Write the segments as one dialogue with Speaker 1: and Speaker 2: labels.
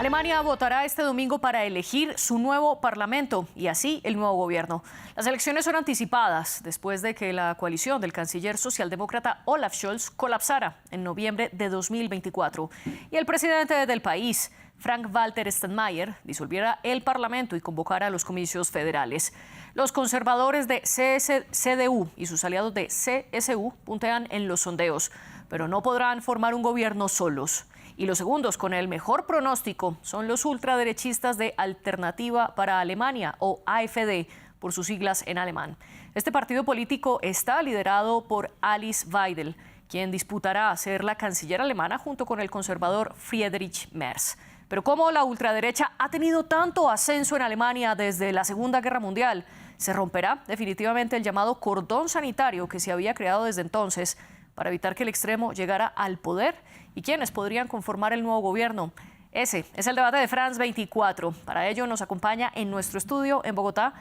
Speaker 1: Alemania votará este domingo para elegir su nuevo parlamento y así el nuevo gobierno. Las elecciones son anticipadas después de que la coalición del canciller socialdemócrata Olaf Scholz colapsara en noviembre de 2024 y el presidente del país, Frank-Walter Steinmeier, disolviera el parlamento y convocara a los comicios federales. Los conservadores de CDU y sus aliados de CSU puntean en los sondeos, pero no podrán formar un gobierno solos. Y los segundos con el mejor pronóstico son los ultraderechistas de Alternativa para Alemania, o AfD, por sus siglas en alemán. Este partido político está liderado por Alice Weidel, quien disputará ser la canciller alemana junto con el conservador Friedrich Merz. Pero ¿cómo la ultraderecha ha tenido tanto ascenso en Alemania desde la Segunda Guerra Mundial? ¿Se romperá definitivamente el llamado cordón sanitario que se había creado desde entonces para evitar que el extremo llegara al poder? ¿Y quiénes podrían conformar el nuevo gobierno? Ese es el debate de France 24. Para ello nos acompaña en nuestro estudio en Bogotá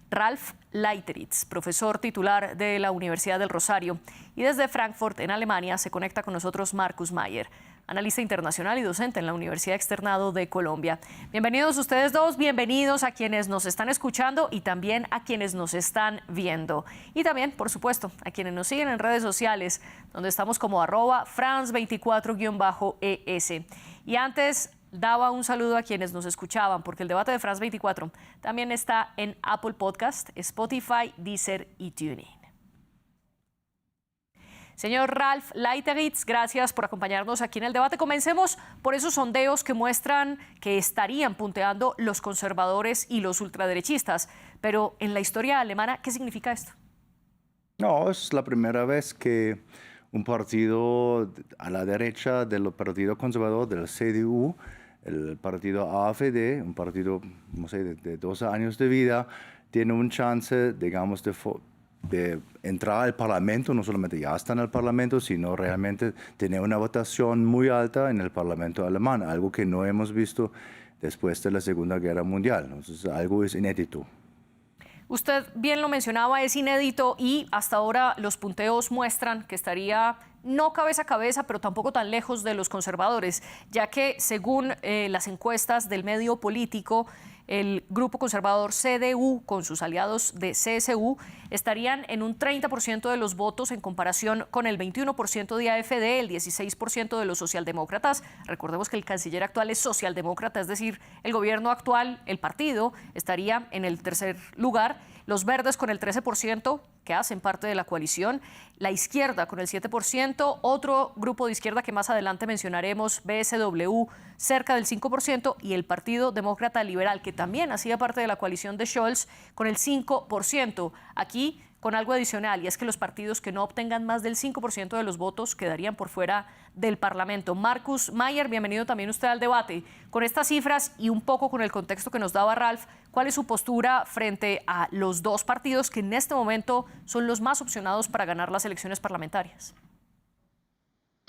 Speaker 1: Ralf Leiteritz, profesor titular de la Universidad del Rosario. Y desde Frankfurt, en Alemania, se conecta con nosotros Marcus Mayer, analista internacional y docente en la Universidad Externado de Colombia. Bienvenidos ustedes dos, bienvenidos a quienes nos están escuchando y también a quienes nos están viendo. Y también, por supuesto, a quienes nos siguen en redes sociales, donde estamos como @France24-ES. Y antes daba un saludo a quienes nos escuchaban, porque el debate de France 24 también está en Apple Podcast, Spotify, Deezer y TuneIn. Señor Ralf Leiteritz, gracias por acompañarnos aquí en el debate. Comencemos por esos sondeos que muestran que estarían punteando los conservadores y los ultraderechistas. Pero en la historia alemana, ¿qué significa esto?
Speaker 2: No, es la primera vez que un partido a la derecha del Partido Conservador, del CDU, el partido AfD, un partido, no sé, de 12 años de vida, tiene un chance, digamos, de entrar al Parlamento. No solamente ya está en el Parlamento, sino realmente tener una votación muy alta en el Parlamento alemán, algo que no hemos visto después de la Segunda Guerra Mundial. Entonces, algo es inédito.
Speaker 1: Usted bien lo mencionaba, es inédito y hasta ahora los punteos muestran que estaría no cabeza a cabeza, pero tampoco tan lejos de los conservadores, ya que según las encuestas del medio político, el grupo conservador CDU con sus aliados de CSU estarían en un 30% de los votos en comparación con el 21% de AfD, el 16% de los socialdemócratas. Recordemos que el canciller actual es socialdemócrata, es decir, el gobierno actual, el partido, estaría en el tercer lugar. Los verdes con el 13%, que hacen parte de la coalición, la izquierda con el 7%, otro grupo de izquierda que más adelante mencionaremos, BSW, cerca del 5%, y el Partido Demócrata Liberal, que también hacía parte de la coalición de Scholz, con el 5%. Aquí, con algo adicional, y es que los partidos que no obtengan más del 5% de los votos quedarían por fuera del Parlamento. Marcus Mayer, bienvenido también usted al debate. Con estas cifras y un poco con el contexto que nos daba Ralf, ¿cuál es su postura frente a los dos partidos que en este momento son los más opcionados para ganar las elecciones parlamentarias?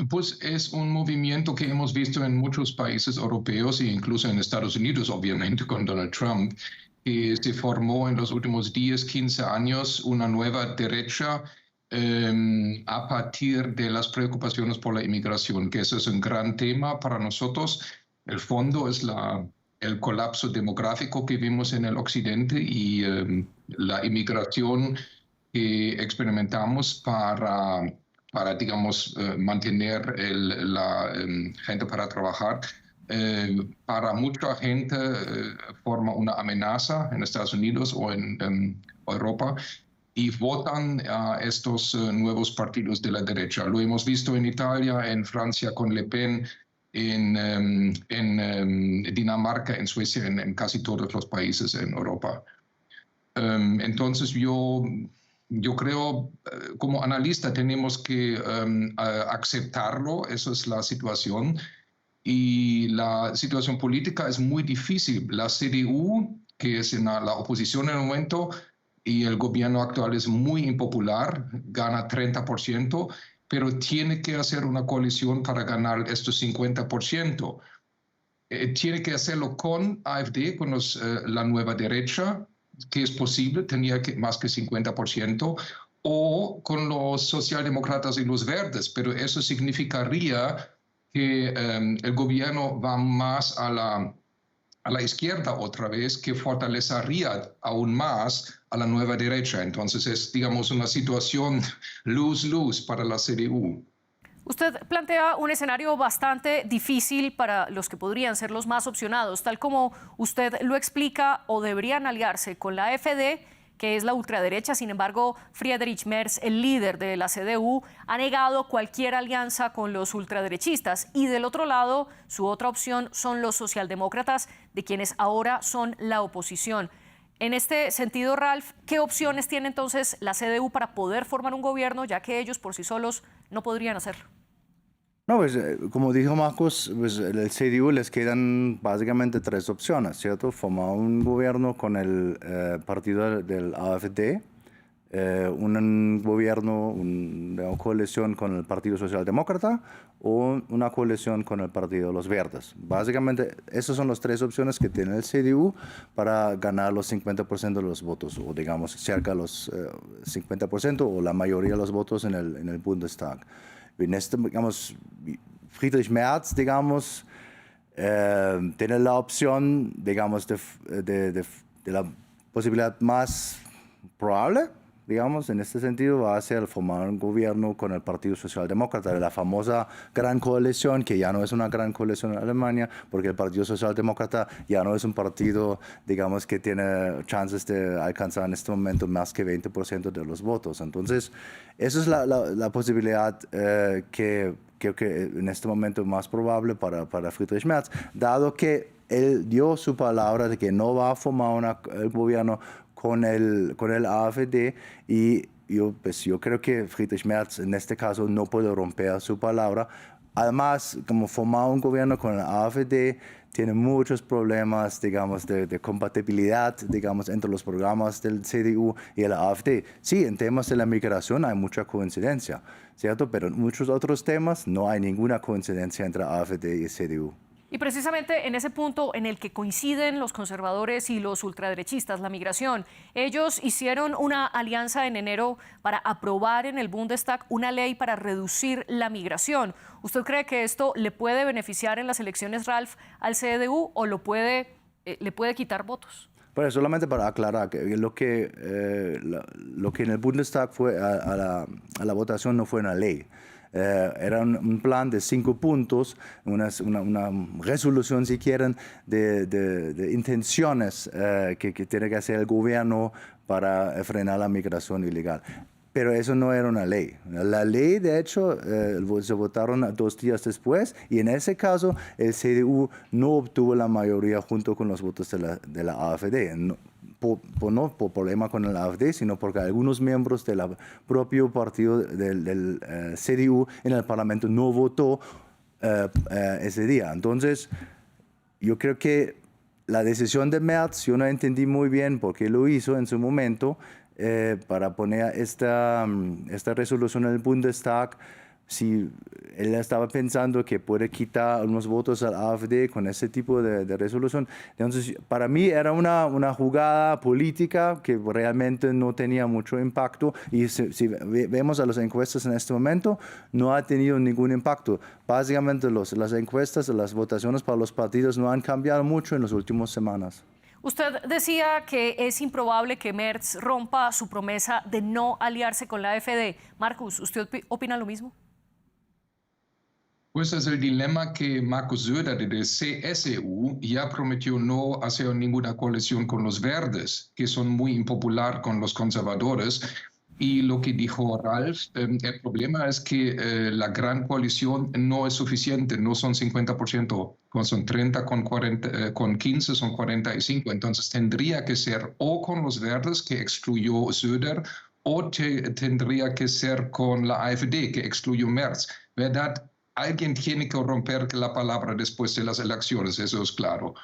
Speaker 3: Pues es un movimiento que hemos visto en muchos países europeos e incluso en Estados Unidos, obviamente, con Donald Trump, que se formó en los últimos 10, 15 años una nueva derecha a partir de las preocupaciones por la inmigración, que eso es un gran tema para nosotros. El fondo es el colapso demográfico que vimos en el occidente y la inmigración que experimentamos para digamos, mantener la gente para trabajar. Para mucha gente forma una amenaza en Estados Unidos o en Europa y votan a estos nuevos partidos de la derecha. Lo hemos visto en Italia, en Francia con Le Pen, en Dinamarca, en Suecia, en casi todos los países en Europa. Entonces yo creo, como analista, tenemos que aceptarlo, esa es la situación. Y la situación política es muy difícil. La CDU, que es en la oposición en el momento, y el gobierno actual es muy impopular, gana 30%, pero tiene que hacer una coalición para ganar estos 50%. Tiene que hacerlo con AfD, con la nueva derecha, que es posible, tenía más que 50%, o con los socialdemócratas y los verdes, pero eso significaría que el gobierno va más a la a la izquierda otra vez, que fortalecería aún más a la nueva derecha. Entonces es, digamos, una situación lose-lose para la CDU.
Speaker 1: Usted plantea un escenario bastante difícil para los que podrían ser los más opcionados, tal como usted lo explica, o deberían aliarse con la AfD, que es la ultraderecha. Sin embargo, Friedrich Merz, el líder de la CDU, ha negado cualquier alianza con los ultraderechistas. Y del otro lado, su otra opción son los socialdemócratas, de quienes ahora son la oposición. En este sentido, Ralph, ¿qué opciones tiene entonces la CDU para poder formar un gobierno, ya que ellos por sí solos no podrían hacerlo?
Speaker 2: No, pues como dijo Marcos, pues el CDU les quedan básicamente tres opciones, ¿cierto? Formar un gobierno con el partido del AfD, un gobierno, una coalición con el Partido Socialdemócrata o una coalición con el Partido de los Verdes. Básicamente, esas son las tres opciones que tiene el CDU para ganar los 50% de los votos, o digamos, cerca de los 50% o la mayoría de los votos en el Bundestag. En este, digamos, Friedrich Merz, digamos, tiene la opción, digamos, de la posibilidad más probable, digamos, en este sentido, va a ser formar un gobierno con el Partido Socialdemócrata, de la famosa gran coalición, que ya no es una gran coalición en Alemania, porque el Partido Socialdemócrata ya no es un partido, digamos, que tiene chances de alcanzar en este momento más que 20% de los votos. Entonces, esa es la posibilidad que creo que en este momento es más probable para Friedrich Merz, dado que él dio su palabra de que no va a formar el gobierno con el AfD, y yo creo que Friedrich Merz en este caso no puede romper su palabra. Además, como formar un gobierno con el AfD tiene muchos problemas, digamos, de compatibilidad, digamos, entre los programas del CDU y el AfD. Sí, en temas de la migración hay mucha coincidencia, ¿cierto? Pero en muchos otros temas no hay ninguna coincidencia entre AfD y CDU.
Speaker 1: Y precisamente en ese punto en el que coinciden los conservadores y los ultraderechistas, la migración, ellos hicieron una alianza en enero para aprobar en el Bundestag una ley para reducir la migración. ¿Usted cree que esto le puede beneficiar en las elecciones, Ralph, al CDU, o le puede quitar votos?
Speaker 2: Pero solamente para aclarar que lo que en el Bundestag fue a la votación no fue una ley. Era un plan de 5 puntos, una resolución, si quieren, de intenciones que tiene que hacer el gobierno para frenar la migración ilegal. Pero eso no era una ley. La ley, de hecho, se votaron 2 días después, y en ese caso el CDU no obtuvo la mayoría junto con los votos de la AfD. No por problema con el AfD, sino porque algunos miembros del propio partido del CDU en el Parlamento no votó ese día. Entonces, yo creo que la decisión de Merz, yo no entendí muy bien por qué lo hizo en su momento, para poner esta resolución en el Bundestag. Si él estaba pensando que puede quitar unos votos al AfD con ese tipo de resolución. Entonces, para mí era una jugada política que realmente no tenía mucho impacto, y si vemos a las encuestas en este momento, no ha tenido ningún impacto. Básicamente las encuestas, las votaciones para los partidos no han cambiado mucho en las últimas semanas.
Speaker 1: Usted decía que es improbable que Merz rompa su promesa de no aliarse con la AfD. Marcus, ¿usted opina lo mismo?
Speaker 3: Pues es el dilema que Markus Söder de CSU ya prometió no hacer ninguna coalición con los verdes, que son muy impopulares con los conservadores. Y lo que dijo Ralph, el problema es que la gran coalición no es suficiente, no son 50%, son 30 con 15, son 45. Entonces tendría que ser o con los verdes, que excluyó Söder, o tendría que ser con la AfD, que excluyó Merz, ¿verdad? Alguien tiene que romper la palabra después de las elecciones, eso es claro.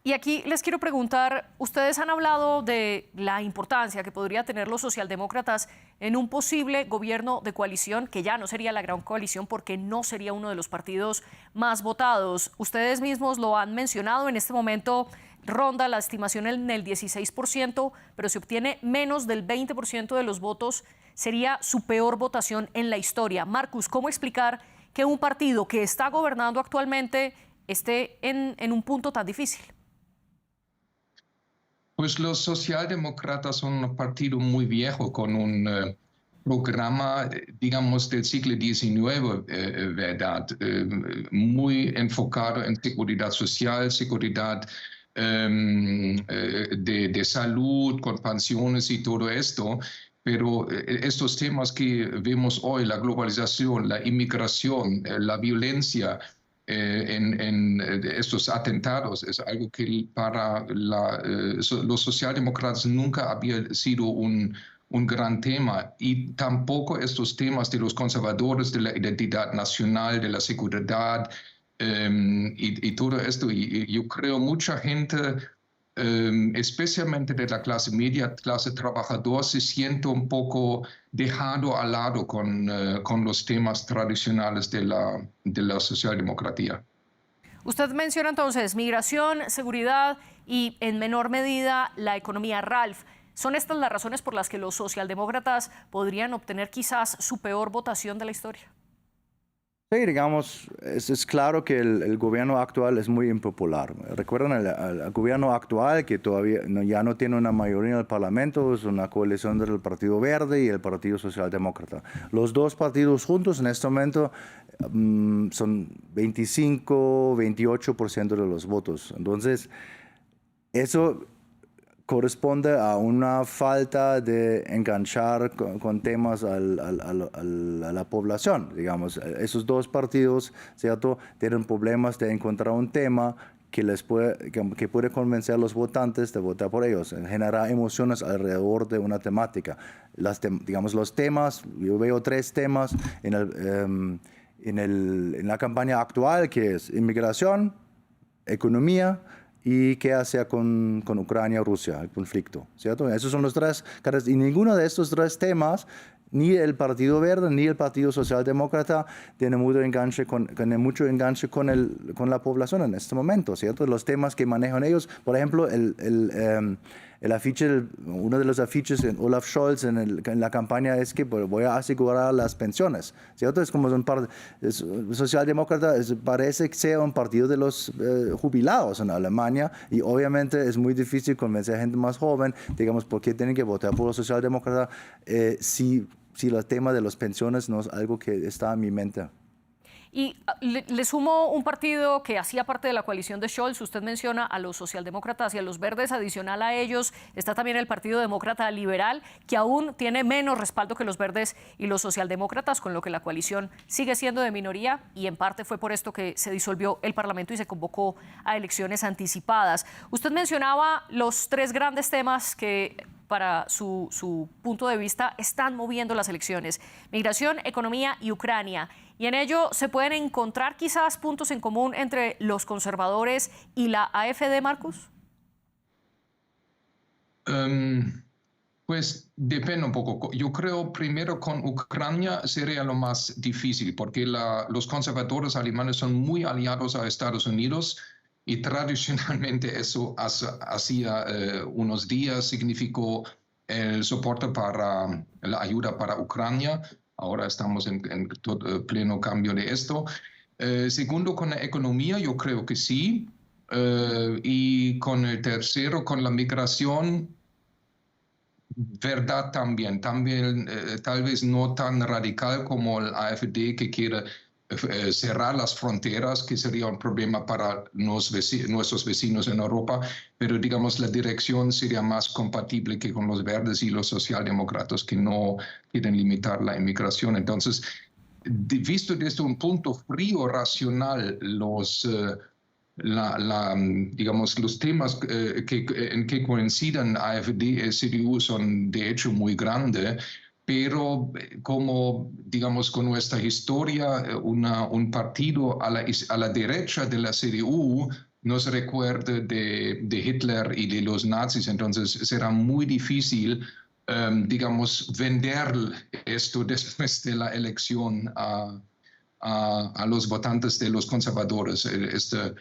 Speaker 1: Y aquí les quiero preguntar, ustedes han hablado de la importancia que podría tener los socialdemócratas en un posible gobierno de coalición, que ya no sería la gran coalición porque no sería uno de los partidos más votados. Ustedes mismos lo han mencionado, en este momento ronda la estimación en el 16%, pero si obtiene menos del 20% de los votos, sería su peor votación en la historia. Marcus, ¿cómo explicar que un partido que está gobernando actualmente esté en un punto tan difícil?
Speaker 3: Pues los socialdemócratas son un partido muy viejo con un programa, digamos, del siglo XIX, ¿verdad? Muy enfocado en seguridad social, seguridad de salud, con pensiones y todo esto. Pero estos temas que vemos hoy, la globalización, la inmigración, la violencia en estos atentados, es algo que para los socialdemócratas nunca había sido un gran tema, y tampoco estos temas de los conservadores, de la identidad nacional, de la seguridad y todo esto. Y yo creo mucha gente, especialmente de la clase media, clase trabajadora, se siente un poco dejado al lado con los temas tradicionales de la socialdemocracia.
Speaker 1: Usted menciona entonces migración, seguridad y en menor medida la economía. Ralph, ¿son estas las razones por las que los socialdemócratas podrían obtener quizás su peor votación de la historia?
Speaker 2: Sí, digamos, es claro que el gobierno actual es muy impopular. Recuerdan al gobierno actual que todavía ya no tiene una mayoría en el Parlamento, es una coalición del Partido Verde y el Partido Socialdemócrata. Los dos partidos juntos en este momento son 25, 28% de los votos. Entonces, eso corresponde a una falta de enganchar con temas a la población. Digamos, esos dos partidos, ¿cierto?, tienen problemas de encontrar un tema que puede convencer a los votantes de votar por ellos, generar emociones alrededor de una temática. Digamos, los temas, yo veo 3 temas en la campaña actual, que es inmigración, economía y qué hacer con Ucrania o Rusia, el conflicto, ¿cierto? Esos son los 3 caras, y ninguno de estos 3 temas, ni el Partido Verde ni el Partido Socialdemócrata, tiene mucho enganche con la población en este momento, ¿cierto? Los temas que manejan ellos, por ejemplo, el afiche, uno de los afiches en Olaf Scholz en la campaña es que voy a asegurar las pensiones, ¿cierto? Es como socialdemócrata, parece ser un partido de los jubilados en Alemania, y obviamente es muy difícil convencer a gente más joven, digamos, por qué tienen que votar por los socialdemócratas si el tema de las pensiones no es algo que está en mi mente.
Speaker 1: Y le sumo un partido que hacía parte de la coalición de Scholz. Usted menciona a los socialdemócratas y a los verdes. Adicional a ellos está también el Partido Demócrata Liberal, que aún tiene menos respaldo que los verdes y los socialdemócratas, con lo que la coalición sigue siendo de minoría, y en parte fue por esto que se disolvió el Parlamento y se convocó a elecciones anticipadas. Usted mencionaba los 3 grandes temas que para su punto de vista están moviendo las elecciones: migración, economía y Ucrania. Y en ello se pueden encontrar quizás puntos en común entre los conservadores y la AfD, Marcus.
Speaker 3: Pues depende un poco. Yo creo primero con Ucrania sería lo más difícil, porque los conservadores alemanes son muy aliados a Estados Unidos, y tradicionalmente eso hacía unos días significó el soporte para la ayuda para Ucrania. Ahora estamos en pleno cambio de esto. Segundo, con la economía, yo creo que sí. Y con el tercero, con la migración, verdad también. Tal vez no tan radical como el AfD, que quiere cerrar las fronteras, que sería un problema para nuestros vecinos en Europa, pero digamos la dirección sería más compatible que con los verdes y los socialdemócratas, que no quieren limitar la inmigración. Entonces, visto desde un punto frío, racional, digamos, los temas en que coinciden AfD y CDU son de hecho muy grandes, pero como, digamos, con nuestra historia, un partido a la derecha de la CDU nos recuerda de Hitler y de los nazis. Entonces será muy difícil, digamos, vender esto después de la elección a los votantes de los conservadores. Este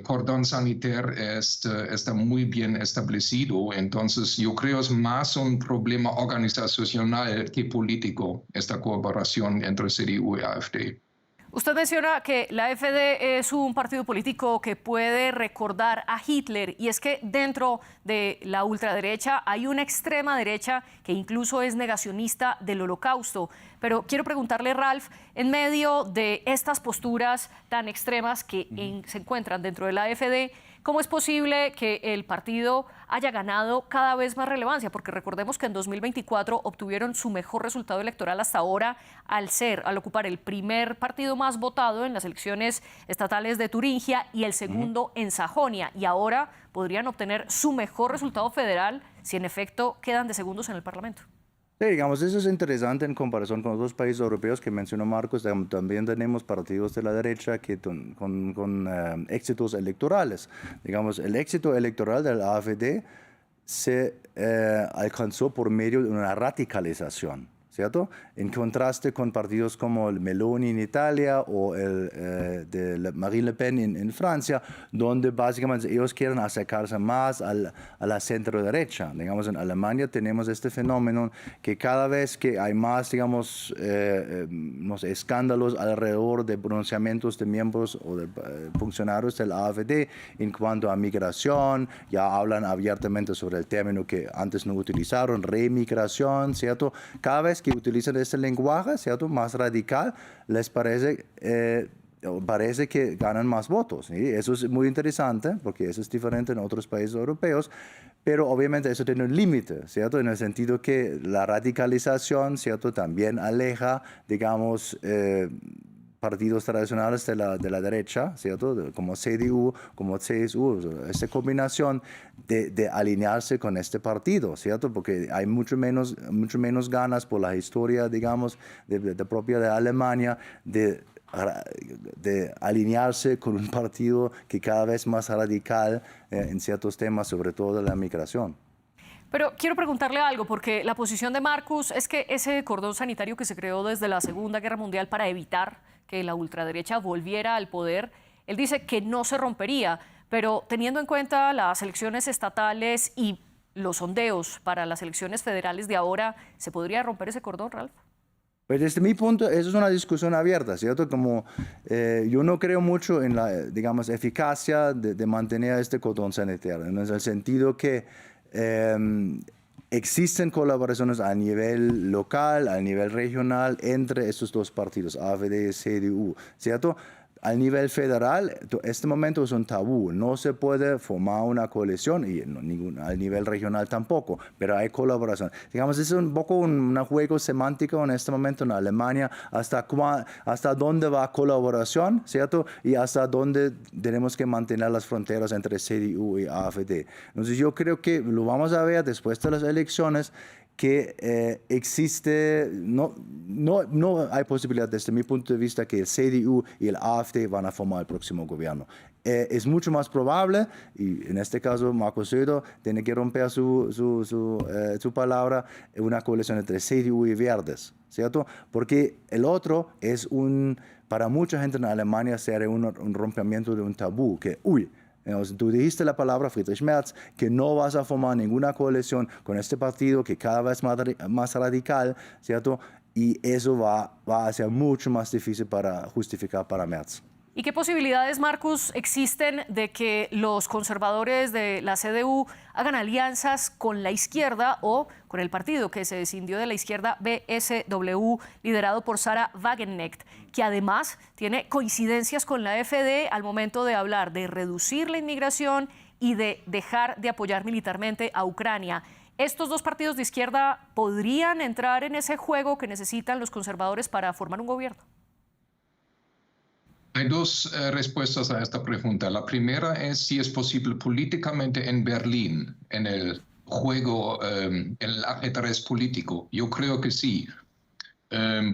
Speaker 3: cordón sanitario está muy bien establecido, entonces yo creo es más un problema organizacional que político, esta colaboración entre CDU y AfD.
Speaker 1: Usted menciona que la AfD es un partido político que puede recordar a Hitler, y es que dentro de la ultraderecha hay una extrema derecha que incluso es negacionista del Holocausto. Pero quiero preguntarle, Ralph, en medio de estas posturas tan extremas que se encuentran dentro de la AfD, ¿cómo es posible que el partido haya ganado cada vez más relevancia? Porque recordemos que en 2024 obtuvieron su mejor resultado electoral hasta ahora al ocupar el primer partido más votado en las elecciones estatales de Turingia y el segundo en Sajonia. Y ahora podrían obtener su mejor resultado federal si en efecto quedan de segundos en el Parlamento.
Speaker 2: Sí, digamos, eso es interesante en comparación con otros países europeos que mencionó Marcos. También tenemos partidos de la derecha que con éxitos electorales. Digamos, el éxito electoral de la AfD se alcanzó por medio de una radicalización, ¿cierto? En contraste con partidos como el Meloni en Italia o el de Marine Le Pen en Francia, donde básicamente ellos quieren acercarse más a la centro derecha. Digamos, en Alemania tenemos este fenómeno que cada vez que hay más, digamos, no sé, escándalos alrededor de pronunciamientos de miembros o de funcionarios de la AfD en cuanto a migración, ya hablan abiertamente sobre el término que antes no utilizaron, remigración, ¿cierto? Cada vez que utilizan este lenguaje, ¿cierto?, más radical, les parece que ganan más votos. ¿Sí? Eso es muy interesante, porque eso es diferente en otros países europeos, pero obviamente eso tiene un límite, ¿cierto?, en el sentido que la radicalización, ¿cierto?, también aleja, digamos, partidos tradicionales de la derecha, ¿cierto?, como CDU, como CSU, esta combinación de alinearse con este partido, ¿cierto?, porque hay mucho menos ganas por la historia, digamos, de propia de Alemania, de alinearse con un partido que cada vez más radical en ciertos temas, sobre todo de la migración.
Speaker 1: Pero quiero preguntarle algo, porque la posición de Marcus es que ese cordón sanitario que se creó desde la Segunda Guerra Mundial para evitar que la ultraderecha volviera al poder, él dice que no se rompería, pero teniendo en cuenta las elecciones estatales y los sondeos para las elecciones federales de ahora, ¿se podría romper ese cordón, Ralph?
Speaker 2: Pues desde mi punto, eso es una discusión abierta, ¿cierto? Como yo no creo mucho en la, digamos, eficacia de mantener este cordón sanitario, en el sentido que existen colaboraciones a nivel local, a nivel regional, entre estos dos partidos, AfD y CDU, ¿cierto? Al nivel federal, este momento es un tabú, no se puede formar una coalición y al nivel regional tampoco, pero hay colaboración. Digamos, es un poco un juego semántico en este momento en Alemania, hasta dónde va colaboración, ¿cierto? Y hasta dónde tenemos que mantener las fronteras entre CDU y AfD. Entonces yo creo que lo vamos a ver después de las elecciones, que existe, no hay posibilidad desde mi punto de vista que el CDU y el AfD van a formar el próximo gobierno. Es mucho más probable, y en este caso Marcos Söder tiene que romper su palabra, una coalición entre CDU y Verdes, ¿cierto? Porque el otro es para mucha gente en Alemania sería un rompimiento de un tabú, que tú dijiste la palabra, Friedrich Merz, que no vas a formar ninguna coalición con este partido que cada vez más radical, ¿cierto? Y eso va a ser mucho más difícil para justificar para Merz.
Speaker 1: ¿Y qué posibilidades, Marcus, existen de que los conservadores de la CDU hagan alianzas con la izquierda o con el partido que se escindió de la izquierda, BSW, liderado por Sarah Wagenknecht, que además tiene coincidencias con la AfD al momento de hablar de reducir la inmigración y de dejar de apoyar militarmente a Ucrania? ¿Estos dos partidos de izquierda podrían entrar en ese juego que necesitan los conservadores para formar un gobierno?
Speaker 3: Hay dos respuestas a esta pregunta. La primera es si es posible políticamente en Berlín, en el juego, en el ajedrez político. Yo creo que sí,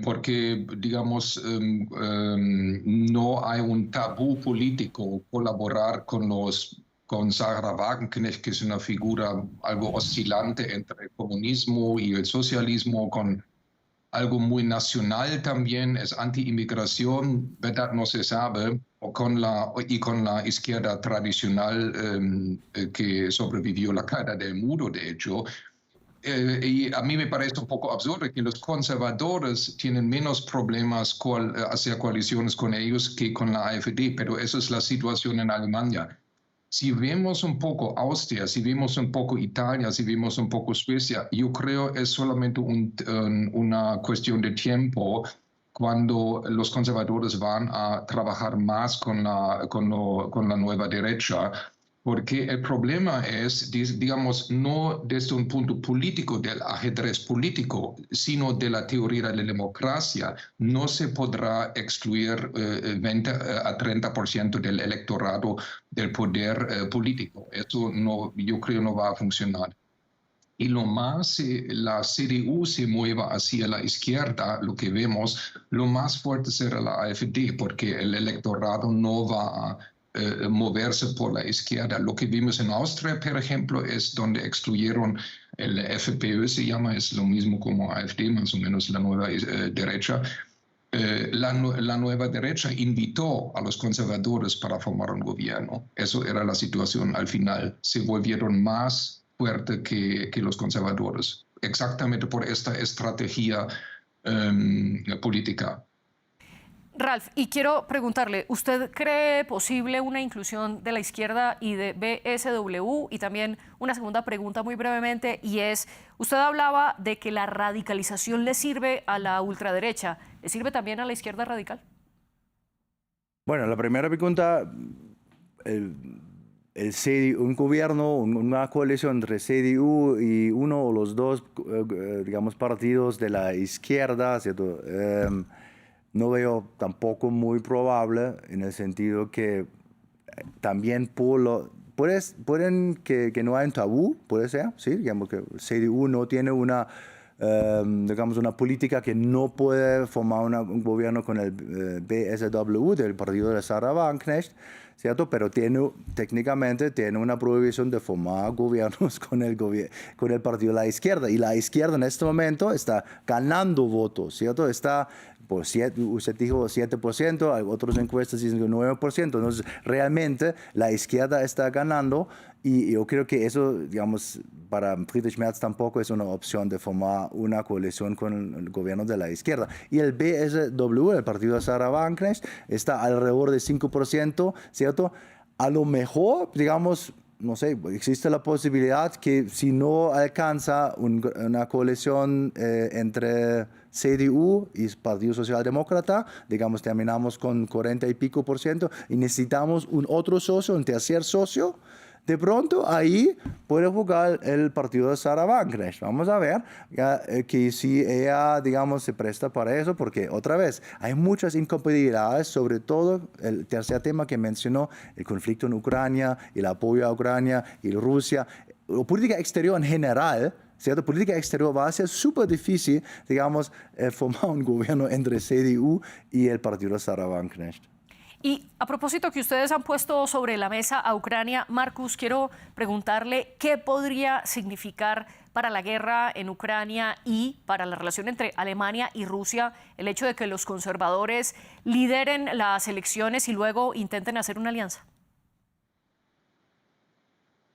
Speaker 3: porque, digamos, no hay un tabú político colaborar con Sarah Wagenknecht, que es una figura algo oscilante entre el comunismo y el socialismo, con algo muy nacional también, es anti-inmigración, verdad no se sabe, con la izquierda tradicional que sobrevivió la caída del muro, de hecho. y a mí me parece un poco absurdo que los conservadores tienen menos problemas hacer coaliciones con ellos que con la AfD, pero esa es la situación en Alemania. Si vemos un poco Austria, si vemos un poco Italia, si vemos un poco Suecia, yo creo es solamente una cuestión de tiempo cuando los conservadores van a trabajar más con la nueva derecha, porque el problema es, digamos, no desde un punto político del ajedrez político, sino de la teoría de la democracia. No se podrá excluir 20 a 30% del electorado del poder político. Eso yo creo no va a funcionar. Y lo más la CDU se mueva hacia la izquierda, lo que vemos, lo más fuerte será la AfD, porque el electorado no va a moverse por la izquierda. Lo que vimos en Austria, por ejemplo, es donde excluyeron el FPÖ, se llama, es lo mismo como AfD, más o menos la nueva derecha. La nueva derecha invitó a los conservadores para formar un gobierno. Eso era la situación al final. Se volvieron más fuerte que los conservadores, exactamente por esta estrategia política.
Speaker 1: Ralph, y quiero preguntarle, ¿usted cree posible una inclusión de la izquierda y de BSW? Y también una segunda pregunta muy brevemente, y es, usted hablaba de que la radicalización le sirve a la ultraderecha, ¿le sirve también a la izquierda radical?
Speaker 2: Bueno, la primera pregunta, un gobierno, una coalición entre CDU y uno o los dos, digamos, partidos de la izquierda, ¿cierto? No veo tampoco muy probable en el sentido que también pueden que no hay un tabú, puede ser, ¿sí? Digamos que CDU no tiene digamos, una política que no puede formar un gobierno con el BSW, del partido de Sarah Wagenknecht, ¿cierto? Pero técnicamente tiene una prohibición de formar gobiernos con el partido de la izquierda. Y la izquierda en este momento está ganando votos, ¿cierto? Está por usted dijo 7%, otras encuestas dicen que 9%. Entonces, realmente la izquierda está ganando y yo creo que eso, digamos, para Friedrich Merz tampoco es una opción de formar una coalición con el gobierno de la izquierda. Y el BSW, el partido de Sarah Wagenknecht, está alrededor de 5%, ¿cierto? A lo mejor, digamos, no sé, existe la posibilidad que si no alcanza una coalición entre CDU y Partido Socialdemócrata, digamos, terminamos con 40 y pico % y necesitamos un otro socio, un tercer socio, de pronto ahí puede jugar el partido de Sarah Wagenknecht. Vamos a ver que si ella, digamos, se presta para eso, porque otra vez hay muchas incompatibilidades, sobre todo el tercer tema que mencionó, el conflicto en Ucrania, el apoyo a Ucrania y Rusia, la política exterior en general. ¿Cierto? Política exterior va a ser súper difícil, digamos, formar un gobierno entre CDU y el partido de Sarah Wagenknecht.
Speaker 1: Y a propósito que ustedes han puesto sobre la mesa a Ucrania, Marcus, quiero preguntarle qué podría significar para la guerra en Ucrania y para la relación entre Alemania y Rusia el hecho de que los conservadores lideren las elecciones y luego intenten hacer una alianza.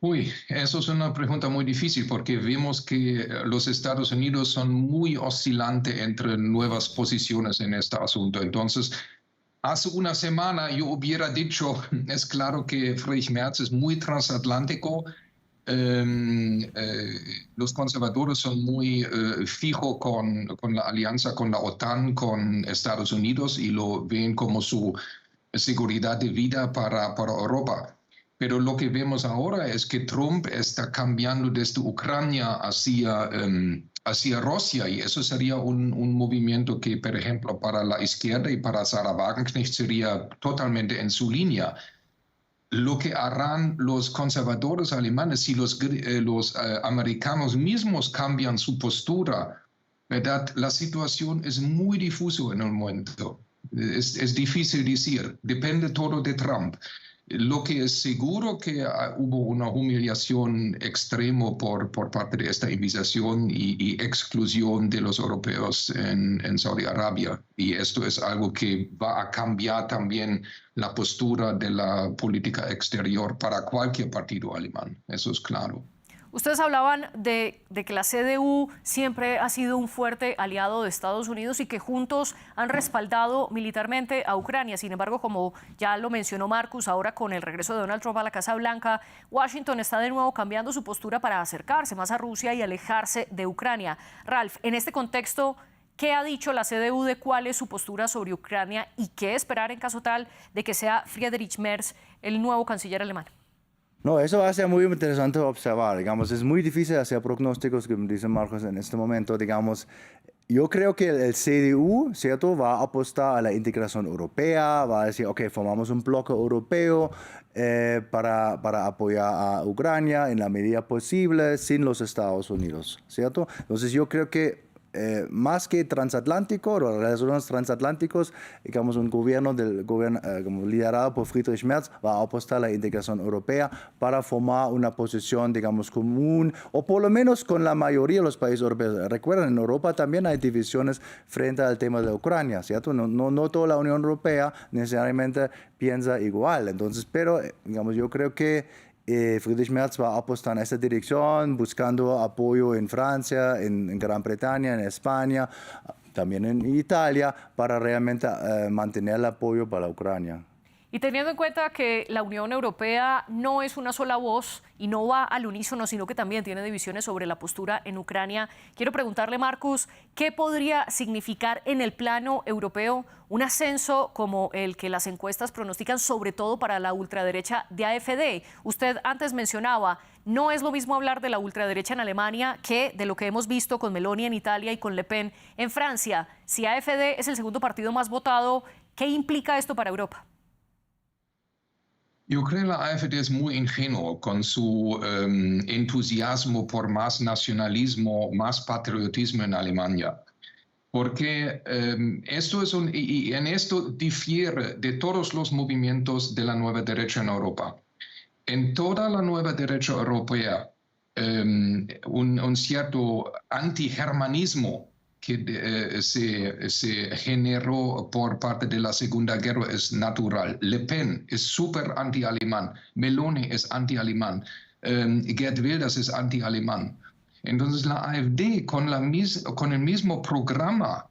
Speaker 3: Uy, eso es una pregunta muy difícil porque vemos que los Estados Unidos son muy oscilantes entre nuevas posiciones en este asunto. Entonces, hace una semana yo hubiera dicho, es claro que Friedrich Merz es muy transatlántico, los conservadores son muy fijos con la alianza con la OTAN, con Estados Unidos y lo ven como su seguridad de vida para Europa. Pero lo que vemos ahora es que Trump está cambiando desde Ucrania hacia Rusia y eso sería un movimiento que, por ejemplo, para la izquierda y para Sarah Wagenknecht sería totalmente en su línea. Lo que harán los conservadores alemanes si los americanos mismos cambian su postura, ¿verdad? La situación es muy difusa en el momento. Es difícil decir, depende todo de Trump. Lo que es seguro que hubo una humillación extrema por parte de esta invasión y exclusión de los europeos en Saudi Arabia. Y esto es algo que va a cambiar también la postura de la política exterior para cualquier partido alemán. Eso es claro.
Speaker 1: Ustedes hablaban de que la CDU siempre ha sido un fuerte aliado de Estados Unidos y que juntos han respaldado militarmente a Ucrania. Sin embargo, como ya lo mencionó Marcus, ahora con el regreso de Donald Trump a la Casa Blanca, Washington está de nuevo cambiando su postura para acercarse más a Rusia y alejarse de Ucrania. Ralph, en este contexto, ¿qué ha dicho la CDU de cuál es su postura sobre Ucrania y qué esperar en caso tal de que sea Friedrich Merz el nuevo canciller alemán?
Speaker 2: No, eso va a ser muy interesante observar. Digamos, es muy difícil hacer pronósticos, como dice Marcos en este momento. Digamos, yo creo que el CDU, ¿cierto?, va a apostar a la integración europea, va a decir, ok, formamos un bloque europeo para apoyar a Ucrania en la medida posible sin los Estados Unidos, ¿cierto? Entonces yo creo que más que transatlántico, o relaciones transatlánticos, digamos, un gobierno como liderado por Friedrich Merz va a apostar a la integración europea para formar una posición, digamos, común, o por lo menos con la mayoría de los países europeos. Recuerden, en Europa también hay divisiones frente al tema de Ucrania, ¿cierto? No toda la Unión Europea necesariamente piensa igual. Entonces, pero, digamos, yo creo que Friedrich Merz va a apostar en esta dirección, buscando apoyo en Francia, en Gran Bretaña, en España, también en Italia, para realmente mantener el apoyo para Ucrania.
Speaker 1: Y teniendo en cuenta que la Unión Europea no es una sola voz y no va al unísono, sino que también tiene divisiones sobre la postura en Ucrania, quiero preguntarle, Marcus, ¿qué podría significar en el plano europeo un ascenso como el que las encuestas pronostican, sobre todo para la ultraderecha de AfD? Usted antes mencionaba, no es lo mismo hablar de la ultraderecha en Alemania que de lo que hemos visto con Meloni en Italia y con Le Pen en Francia. Si AfD es el segundo partido más votado, ¿qué implica esto para Europa?
Speaker 3: Yo creo que la AfD es muy ingenuo con su entusiasmo por más nacionalismo, más patriotismo en Alemania. Porque esto es y en esto difiere de todos los movimientos de la nueva derecha en Europa. En toda la nueva derecha europea, un cierto antigermanismo que se generó por parte de la Segunda Guerra es natural. Le Pen es súper anti-alemán, Meloni es anti-alemán, Geert Wilders es anti-alemán. Entonces la AfD con el mismo programa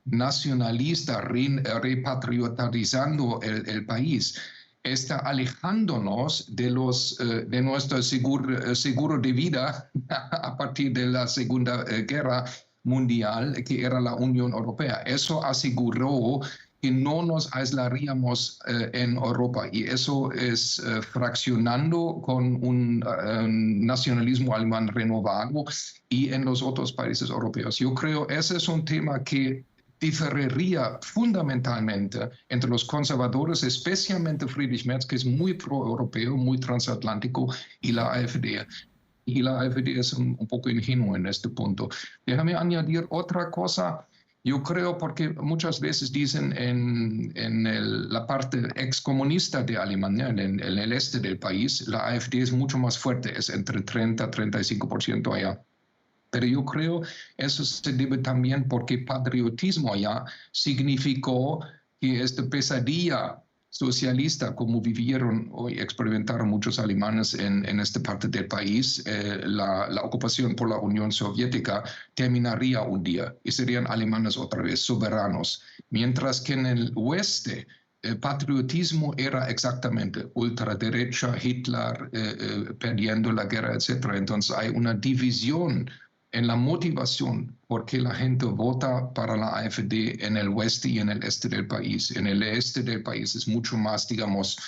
Speaker 3: nacionalista, repatriotizando el país, está alejándonos de nuestro seguro de vida a partir de la Segunda Guerra Mundial, que era la Unión Europea. Eso aseguró que no nos aislaríamos en Europa, y eso es fraccionando con un nacionalismo alemán renovado y en los otros países europeos. Yo creo que ese es un tema que diferiría fundamentalmente entre los conservadores, especialmente Friedrich Merz, que es muy pro-europeo, muy transatlántico, y la AfD. Y la AfD es un poco ingenuo en este punto. Déjame añadir otra cosa. Yo creo, porque muchas veces dicen en la parte excomunista de Alemania, en el este del país, la AfD es mucho más fuerte, es entre 30 y 35% allá. Pero yo creo eso se debe también porque patriotismo allá significó que esta pesadilla socialista, como vivieron o experimentaron muchos alemanes en esta parte del país, la ocupación por la Unión Soviética terminaría un día y serían alemanes otra vez soberanos. Mientras que en el oeste, el patriotismo era exactamente ultraderecha, Hitler perdiendo la guerra, etc. Entonces hay una división en la motivación por qué la gente vota para la AfD en el oeste y en el este del país. En el este del país es mucho más, digamos,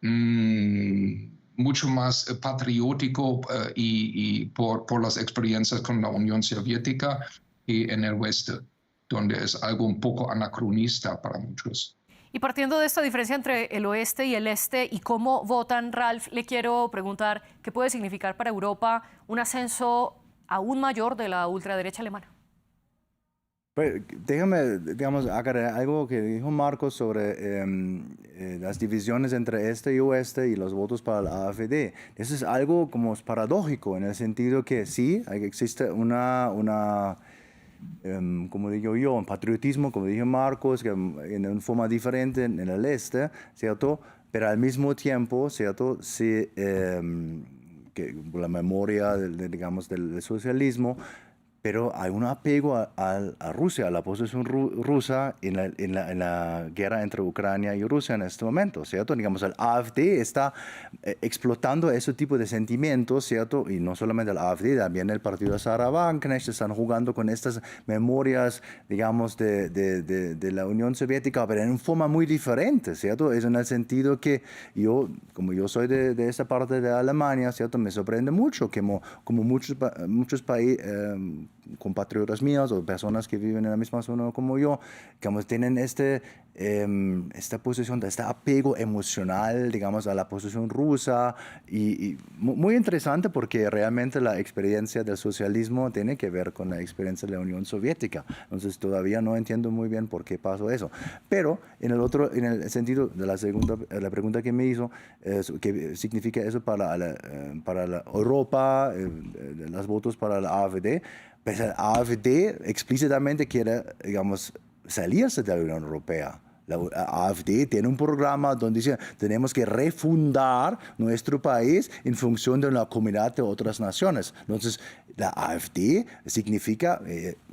Speaker 3: mucho más patriótico y por las experiencias con la Unión Soviética, y en el oeste, donde es algo un poco anacronista para muchos.
Speaker 1: Y partiendo de esta diferencia entre el oeste y el este y cómo votan, Ralph, le quiero preguntar qué puede significar para Europa un ascenso aún mayor de la ultraderecha alemana.
Speaker 2: Pues, déjame, digamos, agregar algo que dijo Marcos sobre las divisiones entre este y oeste y los votos para la AfD. Eso es algo como paradójico en el sentido que sí, existe como digo yo, un patriotismo, como dijo Marcos, que en una forma diferente en el este, ¿cierto? Pero al mismo tiempo, ¿cierto? la memoria, digamos, del socialismo, pero hay un apego a Rusia, a la posición rusa en la guerra entre Ucrania y Rusia en este momento, ¿cierto? Digamos, el AfD está explotando ese tipo de sentimientos, ¿cierto? Y no solamente el AfD, también el partido de Sarah Wagenknecht están jugando con estas memorias, digamos, de la Unión Soviética, pero en forma muy diferente, ¿cierto? Es en el sentido que como yo soy de esta parte de Alemania, ¿cierto? Me sorprende mucho que como muchos países, compatriotas míos o personas que viven en la misma zona como yo, digamos, tienen esta posición, este apego emocional, digamos, a la posición rusa y muy interesante porque realmente la experiencia del socialismo tiene que ver con la experiencia de la Unión Soviética. Entonces todavía no entiendo muy bien por qué pasó eso. Pero en el sentido de la pregunta que me hizo, ¿qué significa eso para la Europa, los votos para la AfD? Pues el AfD explícitamente quiere, digamos, salirse de la Unión Europea. La AfD tiene un programa donde dice tenemos que refundar nuestro país en función de la comunidad de otras naciones. Entonces, la AfD significa,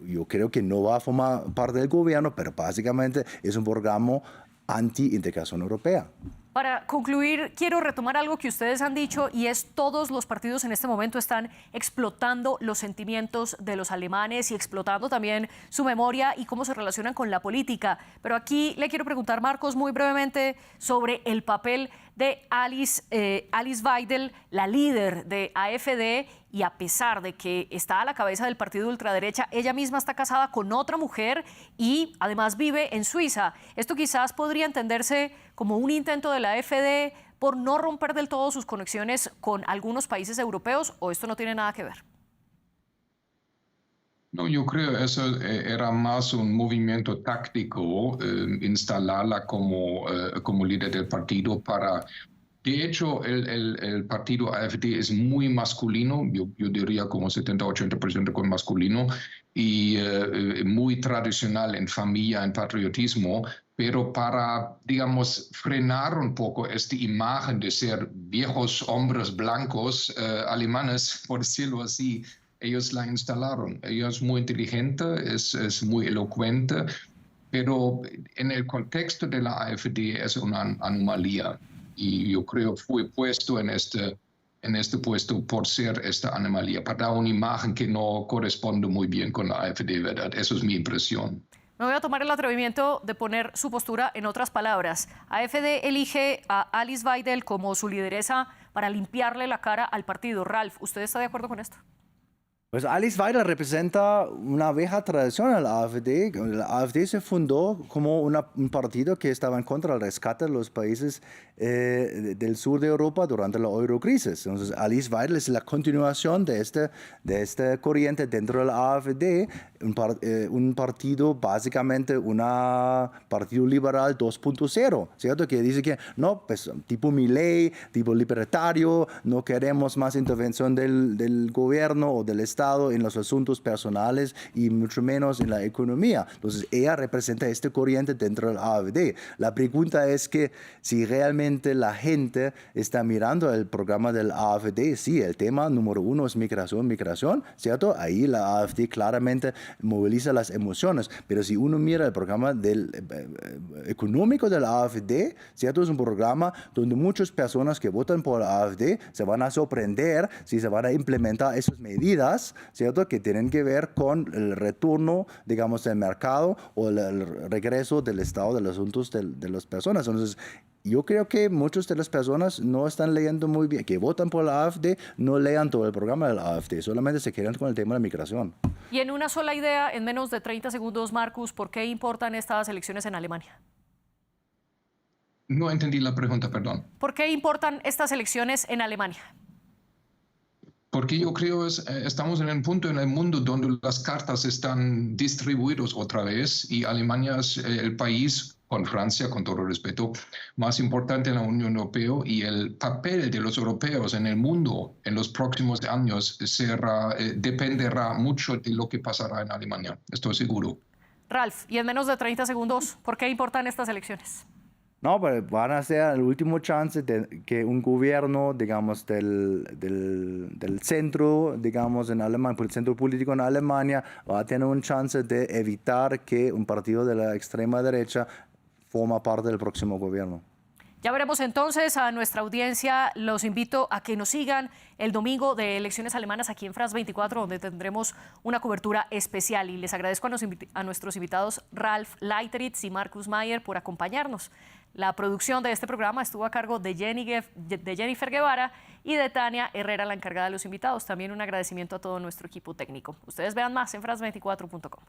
Speaker 2: yo creo que no va a formar parte del gobierno, pero básicamente es un programa anti-integración europea.
Speaker 1: Para concluir, quiero retomar algo que ustedes han dicho y es todos los partidos en este momento están explotando los sentimientos de los alemanes y explotando también su memoria y cómo se relacionan con la política. Pero aquí le quiero preguntar, Marcos, muy brevemente sobre el papel de Alice Weidel, la líder de AfD, y a pesar de que está a la cabeza del partido ultraderecha, ella misma está casada con otra mujer y además vive en Suiza. Esto quizás podría entenderse como un intento de la AfD por no romper del todo sus conexiones con algunos países europeos, ¿o esto no tiene nada que ver?
Speaker 3: No, yo creo que eso era más un movimiento táctico, instalarla como líder del partido para... De hecho, el partido AfD es muy masculino, yo diría como 70-80% con masculino, y muy tradicional en familia, en patriotismo, pero para, digamos, frenar un poco esta imagen de ser viejos hombres blancos alemanes, por decirlo así, ellos la instalaron. Ella es muy inteligente, es muy elocuente, pero en el contexto de la AfD es una anomalía. Y yo creo fue puesto en este puesto por ser esta anomalía, para dar una imagen que no corresponde muy bien con la AfD, ¿verdad? Eso es mi impresión.
Speaker 1: Me voy a tomar el atrevimiento de poner su postura en otras palabras. AfD elige a Alice Weidel como su lideresa para limpiarle la cara al partido. Ralf, ¿usted está de acuerdo con esto?
Speaker 2: Pues Alice Weidel representa una vieja tradición a la AfD. La AfD se fundó como un partido que estaba en contra del rescate de los países del sur de Europa durante la eurocrisis. Entonces, Alice Weidel es la continuación de esta corriente dentro de la AfD, un partido básicamente un partido liberal 2.0, ¿cierto? Que dice que no, pues tipo Milei, tipo libertario, no queremos más intervención del gobierno o del Estado en los asuntos personales y mucho menos en la economía. Entonces, ella representa esta corriente dentro de la AfD. La pregunta es que si realmente la gente está mirando el programa del AfD, sí, el tema número uno es migración, ¿cierto? Ahí la AfD claramente moviliza las emociones, pero si uno mira el programa económico de la AfD, ¿cierto? Es un programa donde muchas personas que votan por la AfD se van a sorprender si se van a implementar esas medidas, ¿cierto? Que tienen que ver con el retorno, digamos, del mercado o el regreso del estado de los asuntos de las personas. Entonces, yo creo que muchas de las personas no están leyendo muy bien, que votan por la AfD, no lean todo el programa de la AfD, solamente se quedan con el tema de la migración.
Speaker 1: Y en una sola idea, en menos de 30 segundos, Marcus, ¿por qué importan estas elecciones en Alemania?
Speaker 3: No entendí la pregunta, perdón.
Speaker 1: ¿Por qué importan estas elecciones en Alemania?
Speaker 3: Porque yo creo que estamos en un punto en el mundo donde las cartas están distribuidas otra vez y Alemania es el país, con Francia, con todo respeto, más importante en la Unión Europea y el papel de los europeos en el mundo en los próximos años dependerá mucho de lo que pasará en Alemania, estoy seguro.
Speaker 1: Ralf, y en menos de 30 segundos, ¿por qué importan estas elecciones?
Speaker 2: No, pero van a ser el último chance de que un gobierno, digamos, del centro, digamos, en Alemania, el centro político en Alemania, va a tener un chance de evitar que un partido de la extrema derecha forma parte del próximo gobierno.
Speaker 1: Ya veremos entonces. A nuestra audiencia los invito a que nos sigan el domingo de elecciones alemanas aquí en France 24, donde tendremos una cobertura especial. Y les agradezco a nuestros invitados Ralf Leiteritz y Markus Mayer por acompañarnos. La producción de este programa estuvo a cargo de Jennifer Guevara y de Tania Herrera, la encargada de los invitados. También un agradecimiento a todo nuestro equipo técnico. Ustedes vean más en france24.com.